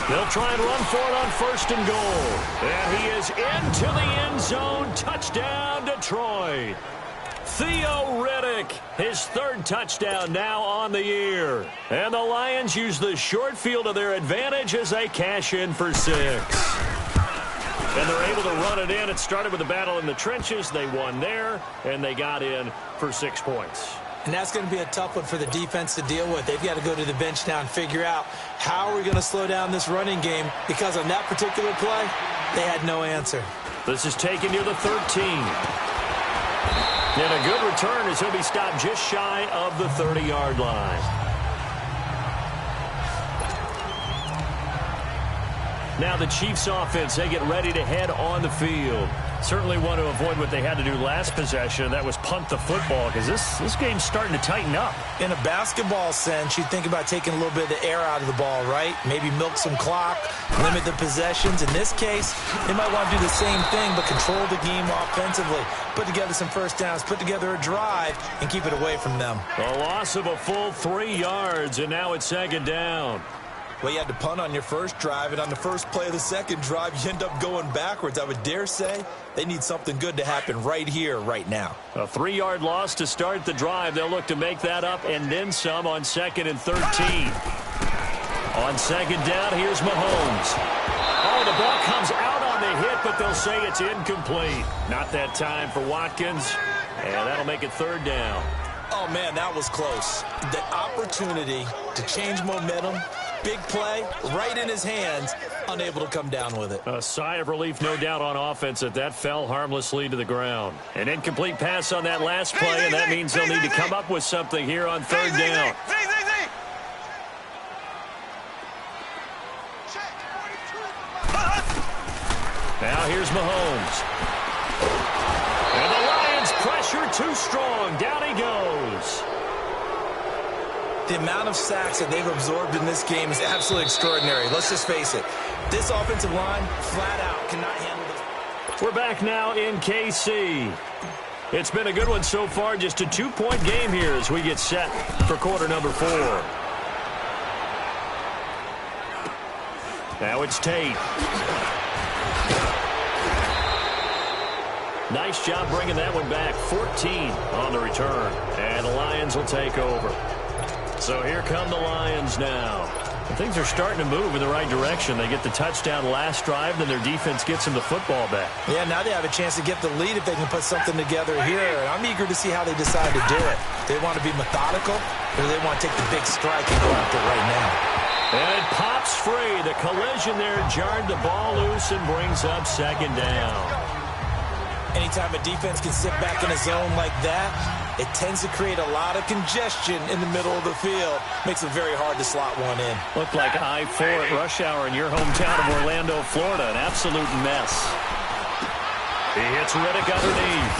They'll try and run for it on 1st and goal. And he is into the end zone. Touchdown, Detroit. Theo Riddick, his 3rd touchdown now on the year. And the Lions use the short field to their advantage as they cash in for 6. And they're able to run it in. It started with a battle in the trenches. They won there, and they got in for 6 points. And that's going to be a tough one for the defense to deal with. They've got to go to the bench now and figure out how are we going to slow down this running game, because on that particular play, they had no answer. This is taken near the 13. And a good return as he'll be stopped just shy of the 30-yard line. Now the Chiefs offense, they get ready to head on the field. Certainly want to avoid what they had to do last possession. That was punt the football, because this game's starting to tighten up. In a basketball sense, you think about taking a little bit of the air out of the ball, right? Maybe milk some clock, limit the possessions. In this case, they might want to do the same thing, but control the game offensively. Put together some first downs, put together a drive, and keep it away from them. A loss of a full 3 yards, and now it's 2nd down. Well, you had to punt on your first drive, and on the first play of the second drive, you end up going backwards. I would dare say they need something good to happen right here, right now. A 3-yard loss to start the drive. They'll look to make that up and then some on 2nd and 13. On 2nd down, here's Mahomes. Oh, the ball comes out on the hit, but they'll say it's incomplete. Not that time for Watkins, and that'll make it 3rd down. Oh, man, that was close. The opportunity to change momentum, big play, right in his hands, unable to come down with it. A sigh of relief, no doubt, on offense that fell harmlessly to the ground. An incomplete pass on that last play, and that means they'll need to come up with something here on 3rd down. Now here's Mahomes. And the Lions pressure too strong. Down he goes. The amount of sacks that they've absorbed in this game is absolutely extraordinary. Let's just face it. This offensive line, flat out, cannot handle this. We're back now in KC. It's been a good one so far. Just a 2-point game here as we get set for quarter number 4. Now it's Tate. Nice job bringing that one back. 14 on the return. And the Lions will take over. So here come the Lions now. Things are starting to move in the right direction. They get the touchdown last drive, then their defense gets them the football back. Yeah, now they have a chance to get the lead if they can put something together here. And I'm eager to see how they decide to do it. They want to be methodical, or they want to take the big strike and go after it right now. And it pops free. The collision there jarred the ball loose and brings up second down. Anytime a defense can sit back in a zone like that, it tends to create a lot of congestion in the middle of the field. Makes it very hard to slot one in. Looked like I-4 at rush hour in your hometown of Orlando, Florida. An absolute mess. He hits Riddick underneath.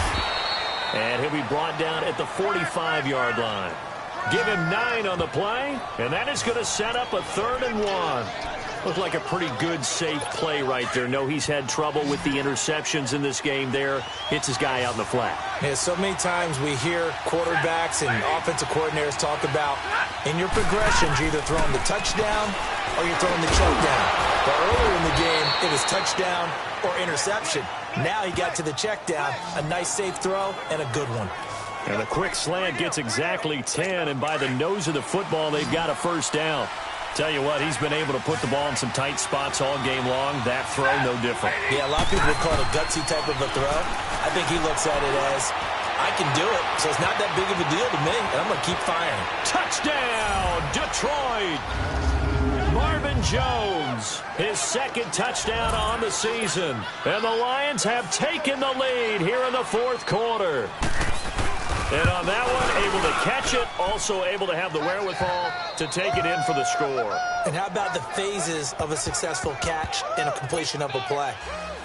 And he'll be brought down at the 45-yard line. Give him 9 on the play, and that is going to set up a 3rd and 1. Looked like a pretty good, safe play right there. No, he's had trouble with the interceptions in this game there. Hits his guy out in the flat. Yeah, so many times we hear quarterbacks and offensive coordinators talk about, in your progressions, you're either throwing the touchdown or you're throwing the check down. But earlier in the game, it was touchdown or interception. Now he got to the check down, a nice safe throw, and a good one. And the quick slant gets exactly 10, and by the nose of the football, they've got a first down. Tell you what, he's been able to put the ball in some tight spots all game long. That throw, no different. Yeah, a lot of people would call it a gutsy type of a throw. I think he looks at it as, I can do it, so it's not that big of a deal to me, and I'm going to keep firing. Touchdown, Detroit! Marvin Jones, his 2nd touchdown on the season. And the Lions have taken the lead here in the 4th quarter. And on that one, able to catch it, also able to have the wherewithal to take it in for the score. And how about the phases of a successful catch and a completion of a play?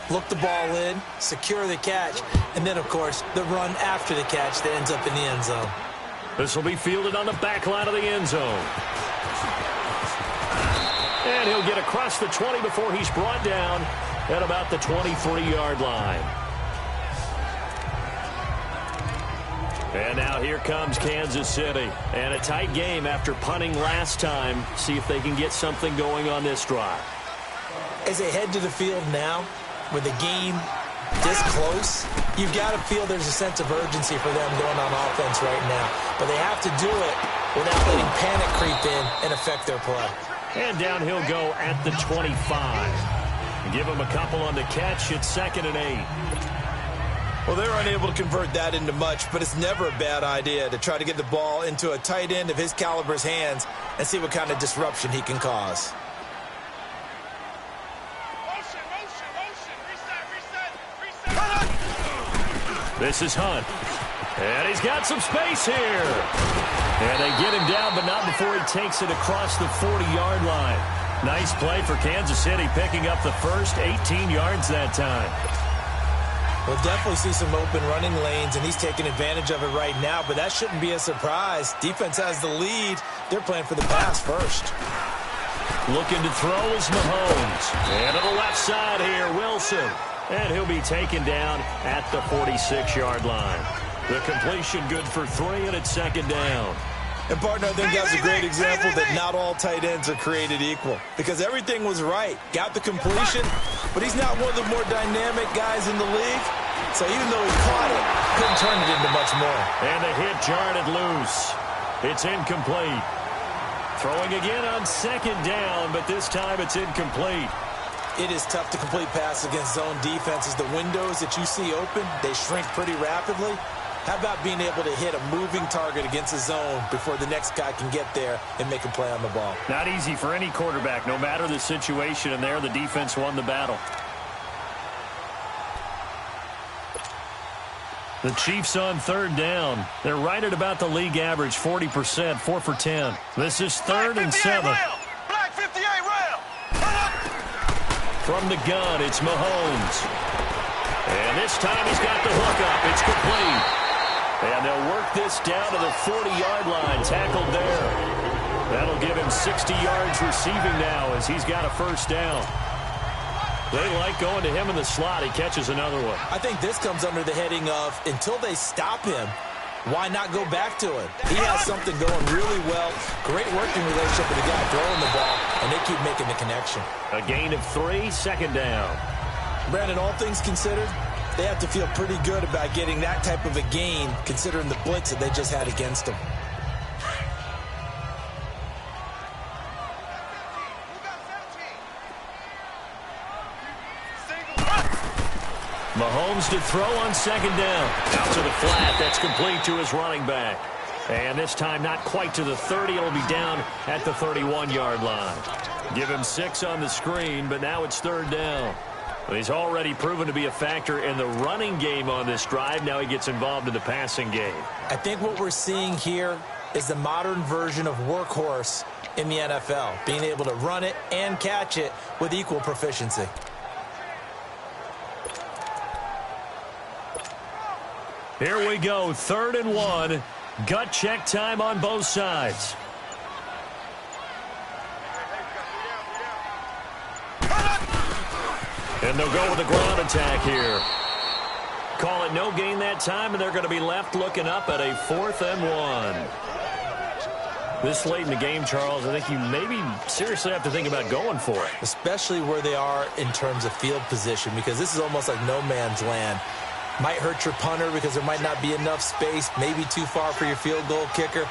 Look the ball in, secure the catch, and then, of course, the run after the catch that ends up in the end zone. This will be fielded on the back line of the end zone. And he'll get across the 20 before he's brought down at about the 23-yard line. And now here comes Kansas City. And a tight game after punting last time. See if they can get something going on this drive. As they head to the field now, with the game this close, you've got to feel there's a sense of urgency for them going on offense right now. But they have to do it without letting panic creep in and affect their play. And down he'll go at the 25. Give him a couple on the catch. It's 2nd and 8. Well, they're unable to convert that into much, but it's never a bad idea to try to get the ball into a tight end of his caliber's hands and see what kind of disruption he can cause. This is Hunt. And he's got some space here. And they get him down, but not before he takes it across the 40-yard line. Nice play for Kansas City, picking up the first 18 yards that time. We'll definitely see some open running lanes, and he's taking advantage of it right now, but that shouldn't be a surprise. Defense has the lead. They're playing for the pass first. Looking to throw is Mahomes. And to the left side here, Wilson. And he'll be taken down at the 46-yard line. The completion good for 3, and it's 2nd down. And, partner, I think that's a great example that not all tight ends are created equal. Because everything was right. Got the completion, but he's not one of the more dynamic guys in the league. So even though he caught it, couldn't turn it into much more. And the hit jarred it loose. It's incomplete. Throwing again on 2nd down, but this time it's incomplete. It is tough to complete passes against zone defenses. The windows that you see open, they shrink pretty rapidly. How about being able to hit a moving target against a zone before the next guy can get there and make a play on the ball? Not easy for any quarterback, no matter the situation, and there the defense won the battle. The Chiefs on 3rd down. They're right at about the league average, 40%, 4 for 10. This is 3rd and 7. Black 58 rail. From the gun, it's Mahomes. And this time he's got the hookup. It's complete. And they'll work this down to the 40-yard line, tackled there. That'll give him 60 yards receiving now as he's got a first down. They like going to him in the slot. He catches another one. I think this comes under the heading of, until they stop him, why not go back to him? He has something going really well. Great working relationship with the guy throwing the ball, and they keep making the connection. A gain of 3, 2nd down. Brandon, all things considered, they have to feel pretty good about getting that type of a gain, considering the blitz that they just had against them. Mahomes to throw on second down. Out to the flat. That's complete to his running back. And this time not quite to the 30. It'll be down at the 31-yard line. Give him 6 on the screen, but now it's third down. He's already proven to be a factor in the running game on this drive. Now he gets involved in the passing game. I think what we're seeing here is the modern version of workhorse in the NFL, being able to run it and catch it with equal proficiency. Here we go, 3rd and 1. Gut check time on both sides. And they'll go with a ground attack here. Call it no gain that time, and they're going to be left looking up at a 4th and 1. This late in the game, Charles, I think you maybe seriously have to think about going for it. Especially where they are in terms of field position, because this is almost like no man's land. Might hurt your punter because there might not be enough space, maybe too far for your field goal kicker.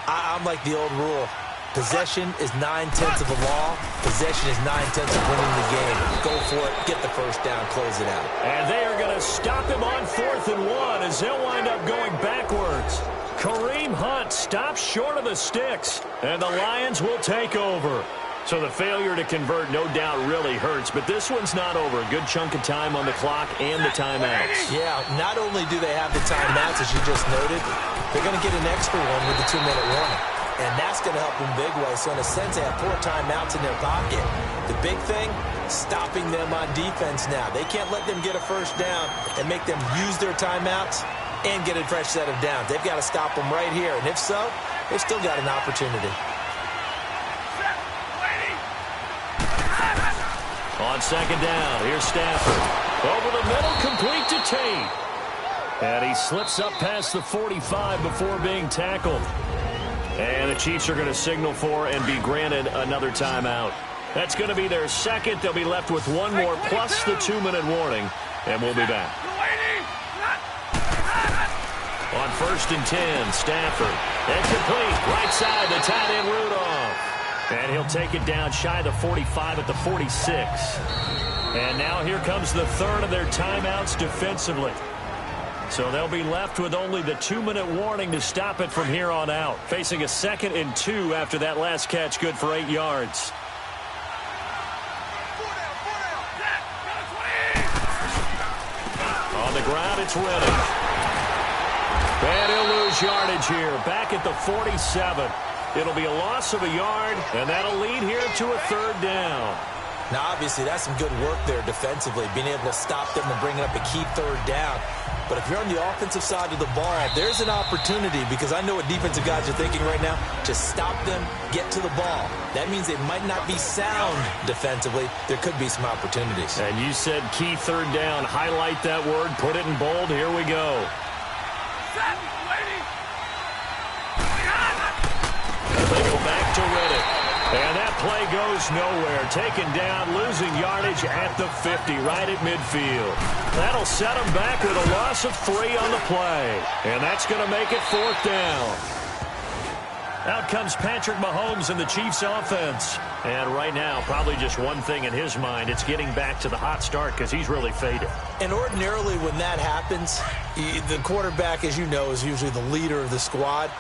I'm like the old rule. Possession is 9/10 of the law. Possession is 9/10 of winning the game. Go for it. Get the first down. Close it out. And they are going to stop him on 4th and 1 as they'll wind up going backwards. Kareem Hunt stops short of the sticks, and the Lions will take over. So the failure to convert no doubt really hurts, but this one's not over. A good chunk of time on the clock and the timeouts. Yeah, not only do they have the timeouts, as you just noted, they're going to get an extra one with the 2-minute warning. And that's going to help them big way. So in a sense, they have 4 timeouts in their pocket. The big thing, stopping them on defense now. They can't let them get a first down and make them use their timeouts and get a fresh set of downs. They've got to stop them right here. And if so, they've still got an opportunity. On second down, here's Stafford. Over the middle, complete to Tate. And he slips up past the 45 before being tackled. And the Chiefs are going to signal for and be granted another timeout. That's going to be their second. They'll be left with one more plus the 2-minute warning. And we'll be back. On 1st and 10, Stafford. And complete. Right side, the tight end Rudolph. And he'll take it down shy of the 45 at the 46. And now here comes the 3rd of their timeouts defensively. So they'll be left with only the 2-minute warning to stop it from here on out. Facing a 2nd and 2 after that last catch, good for 8 yards. On the ground, it's Reddick. And he'll lose yardage here. Back at the 47. It'll be a loss of a yard, and that'll lead here to a 3rd down. Now, obviously, that's some good work there defensively, being able to stop them and bring up a key 3rd down. But if you're on the offensive side of the ball, there's an opportunity, because I know what defensive guys are thinking right now. Just stop them, get to the ball. That means they might not be sound defensively. There could be some opportunities. And you said key 3rd down. Highlight that word. Put it in bold. Here we go. They go back to Reddick. And that play goes nowhere. Taken down, losing yardage at the 50, right at midfield. That'll set them back with a loss of 3 on the play. And that's going to make it 4th down. Out comes Patrick Mahomes and the Chiefs offense. And right now, probably just one thing in his mind. It's getting back to the hot start because he's really faded. And ordinarily when that happens, the quarterback, as you know, is usually the leader of the squad.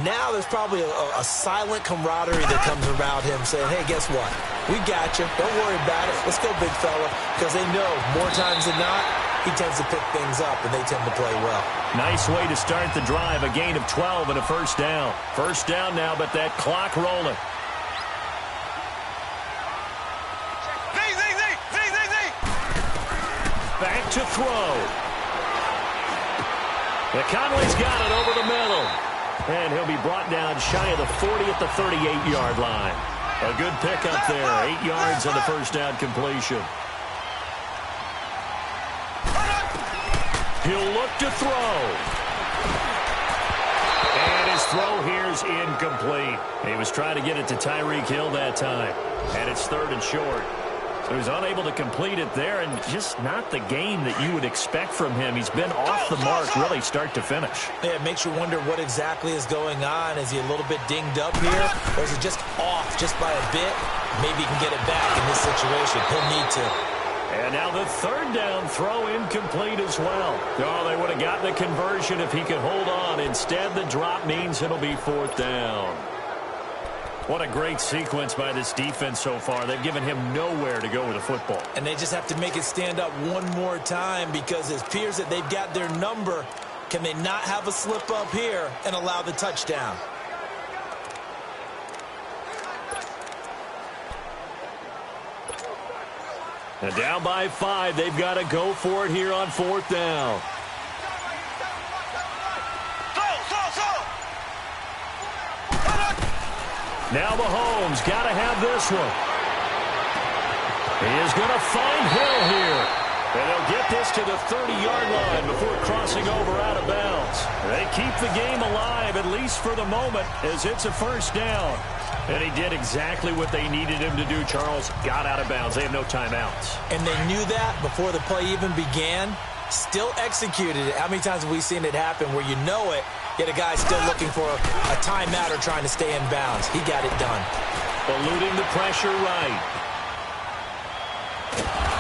Now there's probably a silent camaraderie that comes around him saying, hey, guess what? We got you. Don't worry about it. Let's go, big fella. Because they know more times than not, he tends to pick things up, and they tend to play well. Nice way to start the drive. A gain of 12 and a 1st down. 1st down now, but that clock rolling. Back to throw. Conley's got it over the middle. And he'll be brought down shy of the 40 at the 38-yard line. A good pickup there. 8 yards on the 1st down completion. He'll look to throw. And his throw here's incomplete. He was trying to get it to Tyreek Hill that time. And it's 3rd and short. So he's unable to complete it there, and just not the game that you would expect from him. He's been off the mark really start to finish. Yeah, it makes you wonder what exactly is going on. Is he a little bit dinged up here, or is it just off just by a bit? Maybe he can get it back in this situation. He'll need to. And now the third down throw incomplete as well. Oh, they would have gotten the conversion if he could hold on. Instead, the drop means it'll be fourth down. What a great sequence by this defense so far. They've given him nowhere to go with the football. And they just have to make it stand up one more time because it appears that they've got their number. Can they not have a slip up here and allow the touchdown? And down by 5, they've got to go for it here on fourth down. Now Mahomes got to have this one. He is going to find Hill here. And they'll get this to the 30-yard line before crossing over out of bounds. They keep the game alive, at least for the moment, as it's a first down. And he did exactly what they needed him to do, Charles. Got out of bounds. They have no timeouts. And they knew that before the play even began. Still executed it. How many times have we seen it happen where you know it, yet a guy still looking for a timeout or trying to stay in bounds? He got it done. Eluding the pressure right.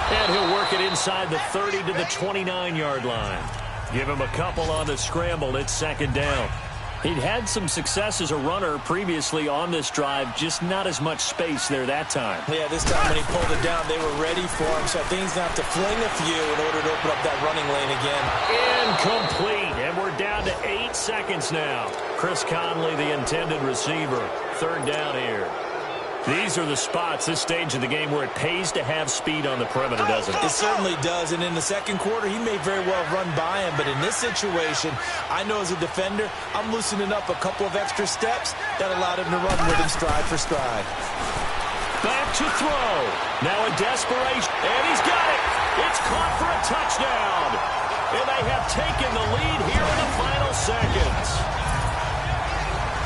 And he'll work it inside the 30 to the 29-yard line. Give him a couple on the scramble. It's second down. He'd had some success as a runner previously on this drive, just not as much space there that time. Yeah, this time when he pulled it down, they were ready for him. So I think he's going to have to fling a few in order to open up that running lane again. Incomplete, and we're down to 8 seconds now. Chris Conley, the intended receiver. Third down here. These are the spots, this stage of the game, where it pays to have speed on the perimeter, doesn't it? It certainly does, and in the second quarter, he may very well run by him, but in this situation, I know as a defender, I'm loosening up a couple of extra steps that allowed him to run with him stride for stride. Back to throw. Now a desperation, and he's got it. It's caught for a touchdown. And they have taken the lead here in the final seconds.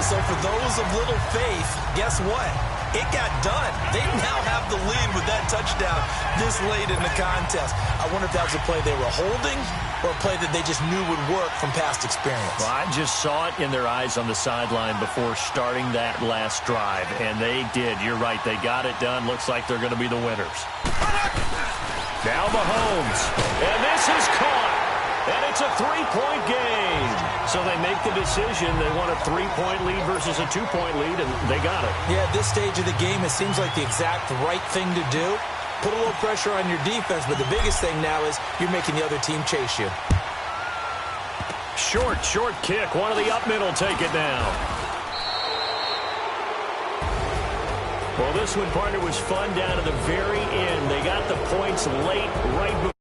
So for those of little faith, guess what? It got done. They now have the lead with that touchdown this late in the contest. I wonder if that was a play they were holding or a play that they just knew would work from past experience. Well, I just saw it in their eyes on the sideline before starting that last drive, and they did. You're right. They got it done. Looks like they're going to be the winners. Now Mahomes, and this is caught. And it's a 3-point game. So they make the decision. They want a 3-point lead versus a 2-point lead, and they got it. Yeah, at this stage of the game, it seems like the exact right thing to do. Put a little pressure on your defense, but the biggest thing now is you're making the other team chase you. Short kick. One of the up middle take it now. Well, this one, partner, was fun down to the very end. They got the points late, right before.